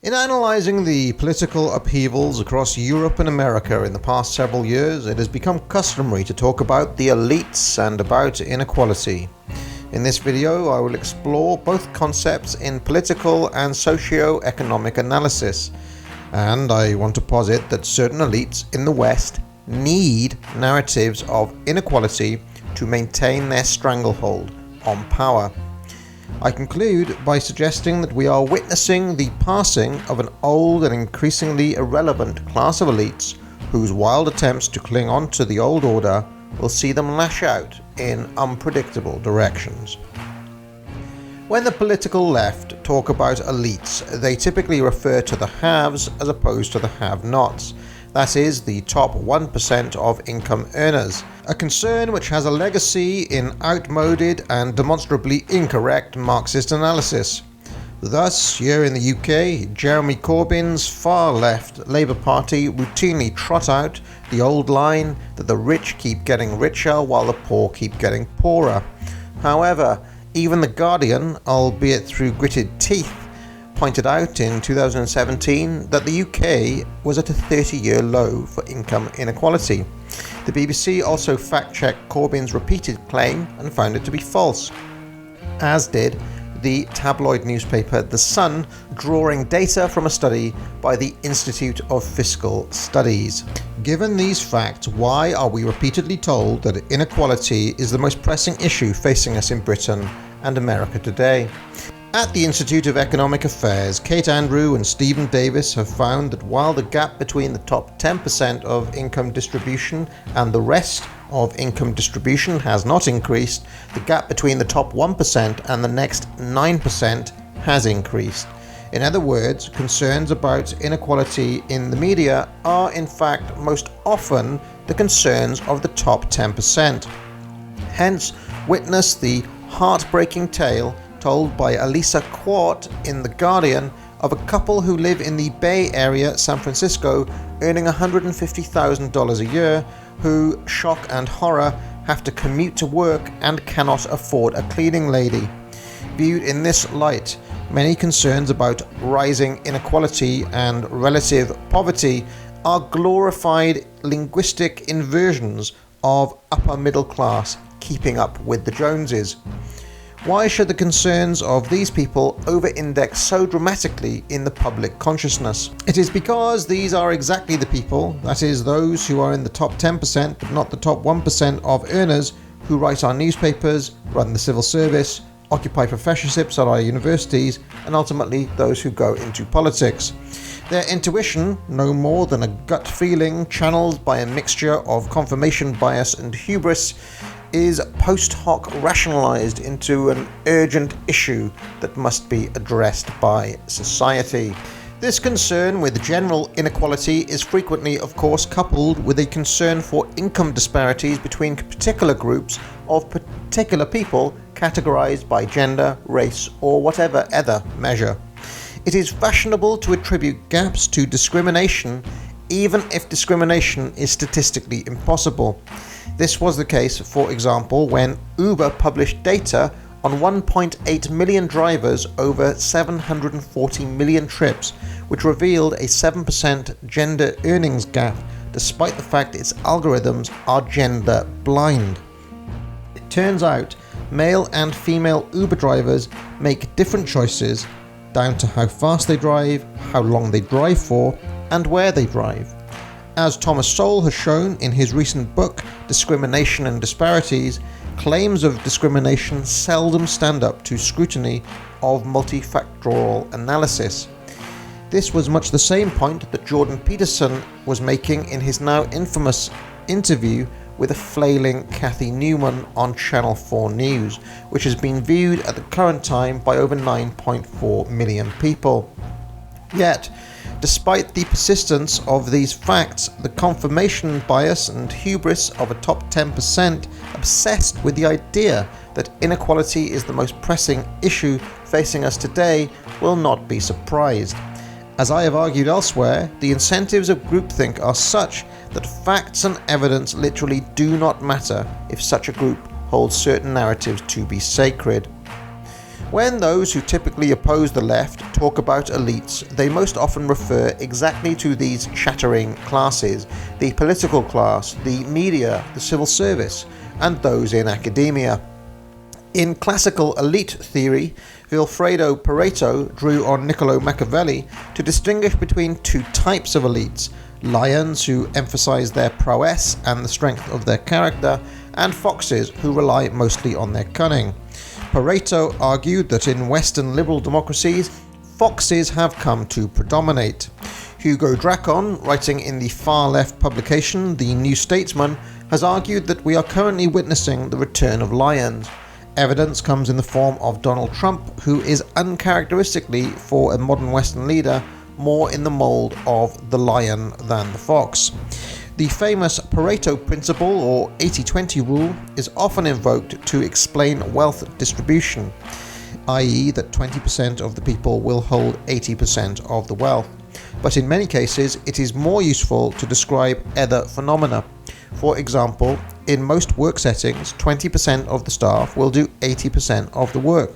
In analysing the political upheavals across Europe and America in the past several years, it has become customary to talk about the elites and about inequality. In this video, I will explore both concepts in political and socio-economic analysis, and I want to posit that certain elites in the West need narratives of inequality to maintain their stranglehold on power. I conclude by suggesting that we are witnessing the passing of an old and increasingly irrelevant class of elites whose wild attempts to cling on to the old order will see them lash out in unpredictable directions. When the political left talk about elites, they typically refer to the haves as opposed to the have-nots. That is, the top 1% of income earners, a concern which has a legacy in outmoded and demonstrably incorrect Marxist analysis. Thus, here in the UK, Jeremy Corbyn's far-left Labour Party routinely trot out the old line that the rich keep getting richer while the poor keep getting poorer. However, even The Guardian, albeit through gritted teeth, pointed out in 2017 that the UK was at a 30-year low for income inequality. The BBC also fact-checked Corbyn's repeated claim and found it to be false, as did the tabloid newspaper The Sun, drawing data from a study by the Institute of Fiscal Studies. Given these facts, why are we repeatedly told that inequality is the most pressing issue facing us in Britain and America today? At the Institute of Economic Affairs, Kate Andrew and Stephen Davis have found that while the gap between the top 10% of income distribution and the rest of income distribution has not increased, the gap between the top 1% and the next 9% has increased. In other words, concerns about inequality in the media are in fact most often the concerns of the top 10%. Hence, witness the heartbreaking tale told by Elisa Quart in The Guardian of a couple who live in the Bay Area, San Francisco, earning $150,000 a year, who, shock and horror, have to commute to work and cannot afford a cleaning lady. Viewed in this light, many concerns about rising inequality and relative poverty are glorified linguistic inversions of upper middle class keeping up with the Joneses. Why should the concerns of these people over-index so dramatically in the public consciousness? It is because these are exactly the people, that is, those who are in the top 10% but not the top 1% of earners, who write our newspapers, run the civil service, occupy professorships at our universities, and ultimately those who go into politics. Their intuition, no more than a gut feeling channeled by a mixture of confirmation bias and hubris, is post hoc rationalized into an urgent issue that must be addressed by society. This concern with general inequality is frequently, of course, coupled with a concern for income disparities between particular groups of particular people categorized by gender, race, or whatever other measure. It is fashionable to attribute gaps to discrimination, even if discrimination is statistically impossible. This was the case, for example, when Uber published data on 1.8 million drivers over 740 million trips, which revealed a 7% gender earnings gap, despite the fact its algorithms are gender blind. It turns out male and female Uber drivers make different choices down to how fast they drive, how long they drive for, and where they drive. As Thomas Sowell has shown in his recent book, Discrimination and Disparities, claims of discrimination seldom stand up to scrutiny of multifactorial analysis. This was much the same point that Jordan Peterson was making in his now infamous interview with a flailing Cathy Newman on Channel 4 News, which has been viewed at the current time by over 9.4 million people. Yet, despite the persistence of these facts, the confirmation bias and hubris of a top 10% obsessed with the idea that inequality is the most pressing issue facing us today will not be surprised. As I have argued elsewhere, the incentives of groupthink are such that facts and evidence literally do not matter if such a group holds certain narratives to be sacred. When those who typically oppose the left talk about elites, they most often refer exactly to these shattering classes: the political class, the media, the civil service, and those in academia. In classical elite theory, Vilfredo Pareto drew on Niccolo Machiavelli to distinguish between two types of elites: lions who emphasize their prowess and the strength of their character, and foxes who rely mostly on their cunning. Pareto argued that in Western liberal democracies, foxes have come to predominate. Hugo Dracon, writing in the far-left publication The New Statesman, has argued that we are currently witnessing the return of lions. Evidence comes in the form of Donald Trump, who is uncharacteristically, for a modern Western leader, more in the mold of the lion than the fox. The famous Pareto Principle, or 80-20 rule, is often invoked to explain wealth distribution, i.e. that 20% of the people will hold 80% of the wealth. But in many cases, it is more useful to describe other phenomena. For example, in most work settings, 20% of the staff will do 80% of the work.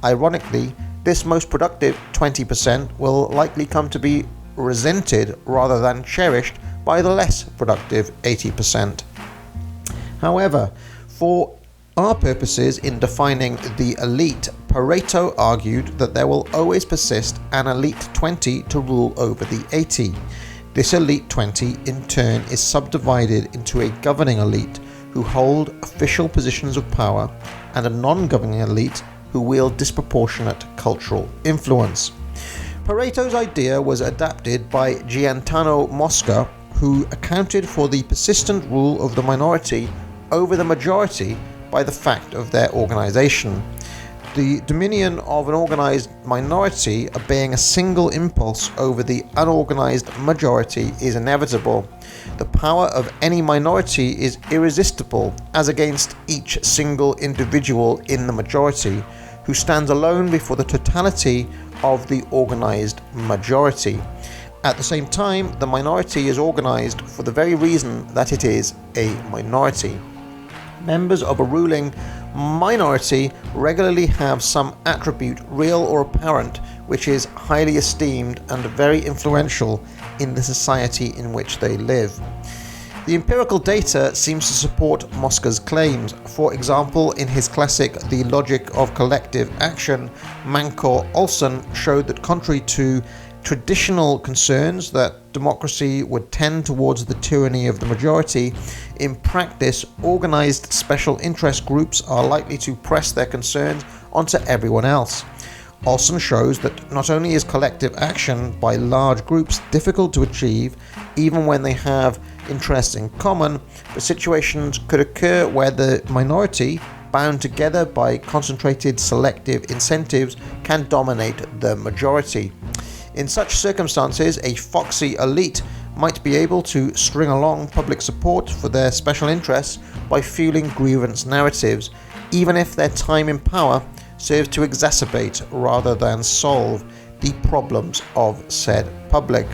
Ironically, this most productive 20% will likely come to be resented rather than cherished by the less productive 80%. However, for our purposes in defining the elite, Pareto argued that there will always persist an elite 20 to rule over the 80. This elite 20 in turn is subdivided into a governing elite who hold official positions of power and a non-governing elite who wield disproportionate cultural influence. Pareto's idea was adapted by Gaetano Mosca, who accounted for the persistent rule of the minority over the majority by the fact of their organization. The dominion of an organized minority obeying a single impulse over the unorganized majority is inevitable. The power of any minority is irresistible as against each single individual in the majority, who stands alone before the totality of the organized majority. At the same time, the minority is organized for the very reason that it is a minority. Members of a ruling minority regularly have some attribute, real or apparent, which is highly esteemed and very influential in the society in which they live. The empirical data seems to support Mosca's claims. For example, in his classic The Logic of Collective Action, Mancor Olson showed that contrary to traditional concerns that democracy would tend towards the tyranny of the majority, in practice, organized special interest groups are likely to press their concerns onto everyone else. Olson shows that not only is collective action by large groups difficult to achieve, even when they have interests in common, but situations could occur where the minority, bound together by concentrated selective incentives, can dominate the majority. In such circumstances, a foxy elite might be able to string along public support for their special interests by fueling grievance narratives, even if their time in power serves to exacerbate rather than solve the problems of said public.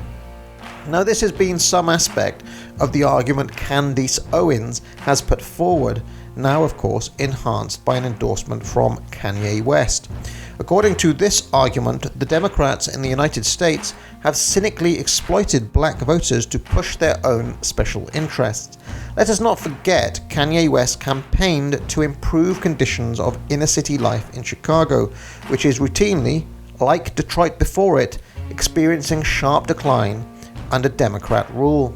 Now, this has been some aspect of the argument Candace Owens has put forward, now of course enhanced by an endorsement from Kanye West. According to this argument, the Democrats in the United States have cynically exploited black voters to push their own special interests. Let us not forget Kanye West campaigned to improve conditions of inner city life in Chicago, which is routinely, like Detroit before it, experiencing sharp decline under Democrat rule.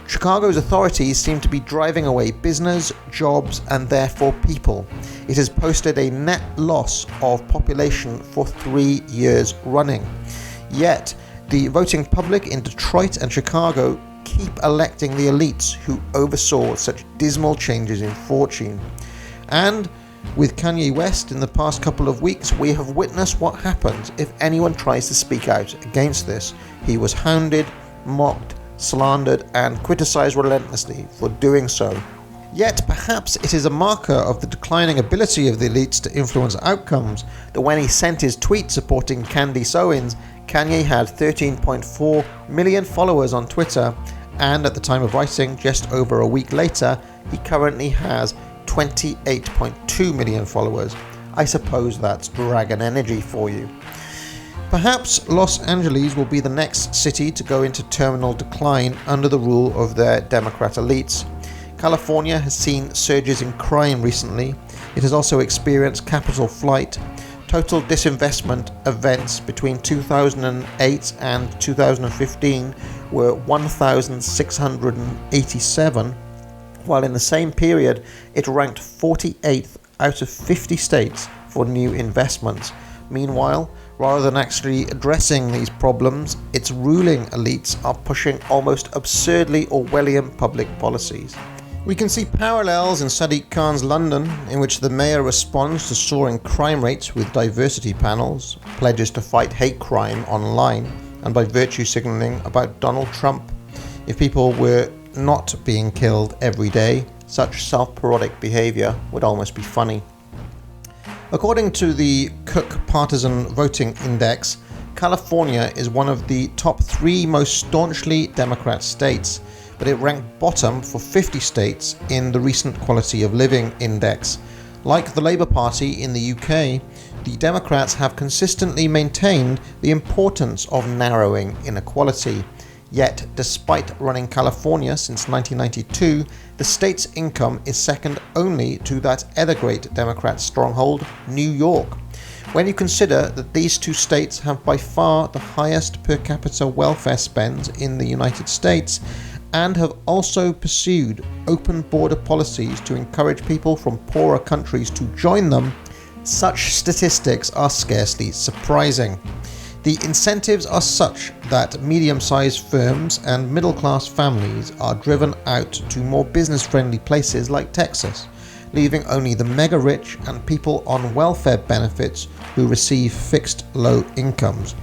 Chicago's authorities seem to be driving away business, jobs, and therefore people. It has posted a net loss of population for 3 years running. Yet, the voting public in Detroit and Chicago keep electing the elites who oversaw such dismal changes in fortune. And with Kanye West in the past couple of weeks, we have witnessed what happens if anyone tries to speak out against this. He was hounded, mocked, slandered, and criticized relentlessly for doing so. Yet perhaps it is a marker of the declining ability of the elites to influence outcomes that when he sent his tweet supporting Candace Owens, Kanye had 13.4 million followers on Twitter, and at the time of writing, just over a week later, he currently has 28.2 million followers. I suppose that's dragon energy for you. Perhaps Los Angeles will be the next city to go into terminal decline under the rule of their Democrat elites. California has seen surges in crime recently. It has also experienced capital flight. Total disinvestment events between 2008 and 2015 were 1,687, while in the same period it ranked 48th out of 50 states for new investments. Meanwhile, rather than actually addressing these problems, its ruling elites are pushing almost absurdly Orwellian public policies. We can see parallels in Sadiq Khan's London, in which the mayor responds to soaring crime rates with diversity panels, pledges to fight hate crime online, and by virtue signalling about Donald Trump. If people were not being killed every day, such self-parodic behaviour would almost be funny. According to the Cook Partisan Voting Index, California is one of the top 3 most staunchly Democrat states, but it ranked bottom for 50 states in the recent Quality of Living Index. Like the Labour Party in the UK, the Democrats have consistently maintained the importance of narrowing inequality. Yet, despite running California since 1992, the state's income is second only to that other great Democrat stronghold, New York. When you consider that these two states have by far the highest per capita welfare spend in the United States, and have also pursued open border policies to encourage people from poorer countries to join them, such statistics are scarcely surprising. The incentives are such that medium-sized firms and middle-class families are driven out to more business-friendly places like Texas, leaving only the mega-rich and people on welfare benefits who receive fixed low incomes.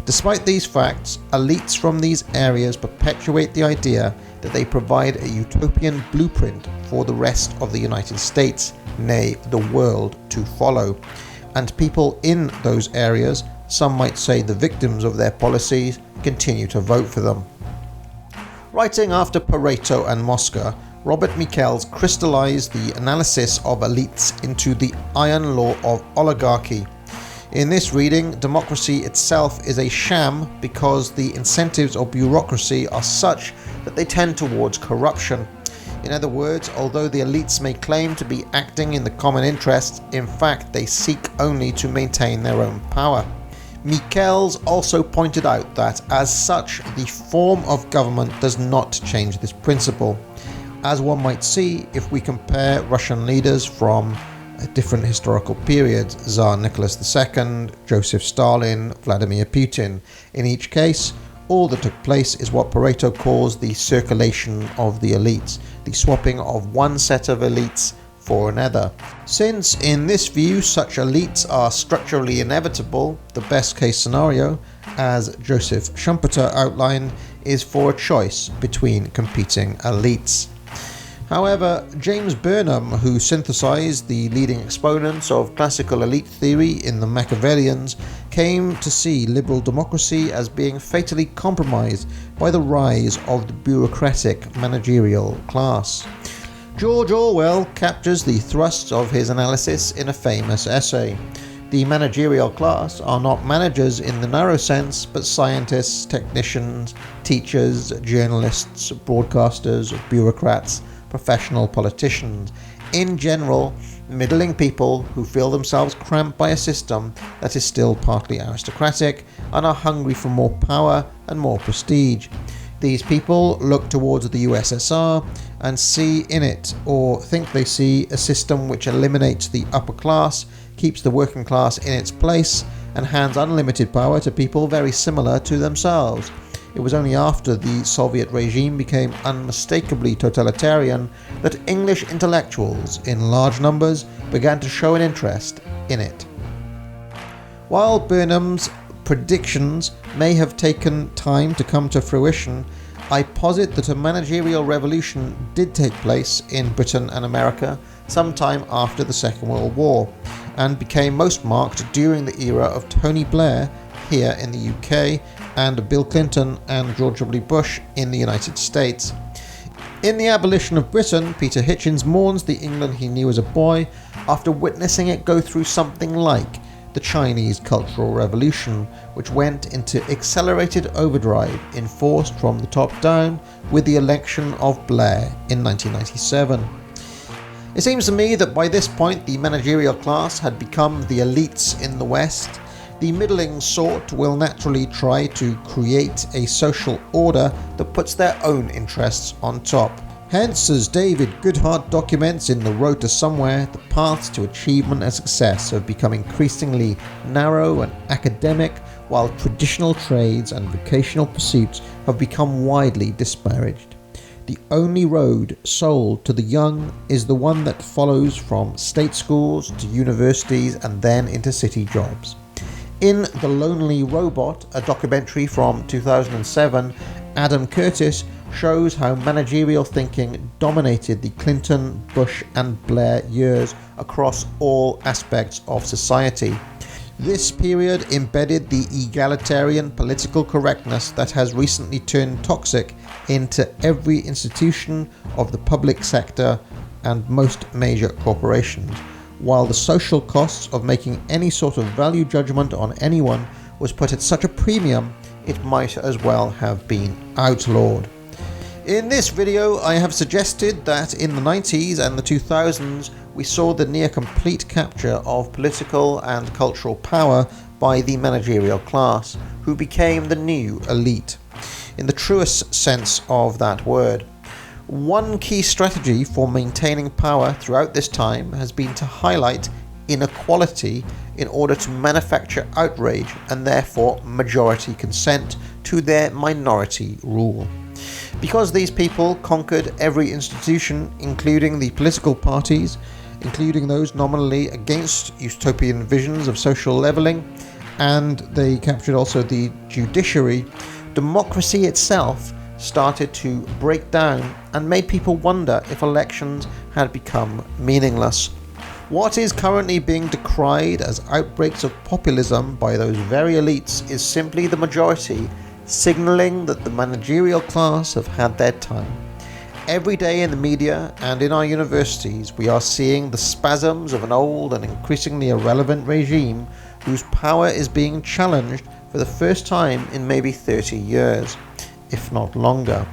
Despite these facts, elites from these areas perpetuate the idea that they provide a utopian blueprint for the rest of the United States, nay, the world, to follow. And people in those areas, some might say the victims of their policies, continue to vote for them. Writing after Pareto and Mosca, Robert Michels crystallized the analysis of elites into the iron law of oligarchy. In this reading, democracy itself is a sham because the incentives of bureaucracy are such that they tend towards corruption. In other words, although the elites may claim to be acting in the common interest, in fact they seek only to maintain their own power. Michels also pointed out that, as such, the form of government does not change this principle. As one might see if we compare Russian leaders from different historical periods, Tsar Nicholas II, Joseph Stalin, Vladimir Putin. In each case, all that took place is what Pareto calls the circulation of the elites, the swapping of one set of elites for another. Since, in this view, such elites are structurally inevitable, the best case scenario, as Joseph Schumpeter outlined, is for a choice between competing elites. However, James Burnham, who synthesized the leading exponents of classical elite theory in the Machiavellians, came to see liberal democracy as being fatally compromised by the rise of the bureaucratic managerial class. George Orwell captures the thrust of his analysis in a famous essay. The managerial class are not managers in the narrow sense, but scientists, technicians, teachers, journalists, broadcasters, bureaucrats, professional politicians, in general, middling people who feel themselves cramped by a system that is still partly aristocratic and are hungry for more power and more prestige. These people look towards the USSR and see in it, or think they see, a system which eliminates the upper class, keeps the working class in its place, and hands unlimited power to people very similar to themselves. It was only after the Soviet regime became unmistakably totalitarian that English intellectuals, in large numbers, began to show an interest in it. While Burnham's predictions may have taken time to come to fruition, I posit that a managerial revolution did take place in Britain and America sometime after the Second World War, and became most marked during the era of Tony Blair here in the UK, and Bill Clinton and George W. Bush in the United States. In The Abolition of Britain, Peter Hitchens mourns the England he knew as a boy after witnessing it go through something like the Chinese Cultural Revolution, which went into accelerated overdrive, enforced from the top down with the election of Blair in 1997. It seems to me that by this point the managerial class had become the elites in the West. The middling sort will naturally try to create a social order that puts their own interests on top. Hence, as David Goodhart documents in The Road to Somewhere, the paths to achievement and success have become increasingly narrow and academic, while traditional trades and vocational pursuits have become widely disparaged. The only road sold to the young is the one that follows from state schools to universities and then into city jobs. In The Lonely Robot, a documentary from 2007, Adam Curtis shows how managerial thinking dominated the Clinton, Bush and Blair years across all aspects of society. This period embedded the egalitarian political correctness that has recently turned toxic into every institution of the public sector and most major corporations, while the social costs of making any sort of value judgment on anyone was put at such a premium it might as well have been outlawed. In this video I have suggested that in the 90s and the 2000s we saw the near complete capture of political and cultural power by the managerial class, who became the new elite, in the truest sense of that word. One key strategy for maintaining power throughout this time has been to highlight inequality in order to manufacture outrage and therefore majority consent to their minority rule. Because these people conquered every institution, including the political parties, including those nominally against utopian visions of social levelling, and they captured also the judiciary, democracy itself started to break down and made people wonder if elections had become meaningless. What is currently being decried as outbreaks of populism by those very elites is simply the majority signalling that the managerial class have had their time. Every day in the media and in our universities we are seeing the spasms of an old and increasingly irrelevant regime whose power is being challenged for the first time in maybe 30 years, if not longer.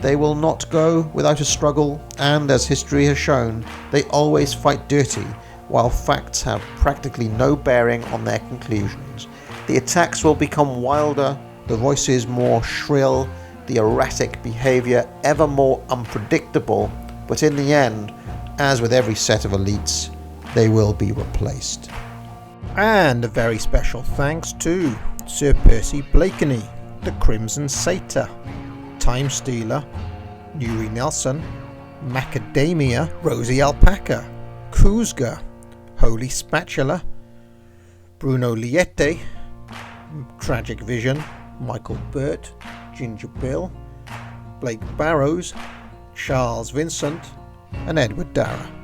They will not go without a struggle, and as history has shown, they always fight dirty, while facts have practically no bearing on their conclusions. The attacks will become wilder, the voices more shrill, the erratic behaviour ever more unpredictable, but in the end, as with every set of elites, they will be replaced. And a very special thanks to Sir Percy Blakeney, the Crimson Satyr, Time Stealer, Nuri Nelson, Macadamia, Rosie Alpaca, Kuzga, Holy Spatula, Bruno Liette, Tragic Vision, Michael Burt, Ginger Bill, Blake Barrows, Charles Vincent and Edward Darragh.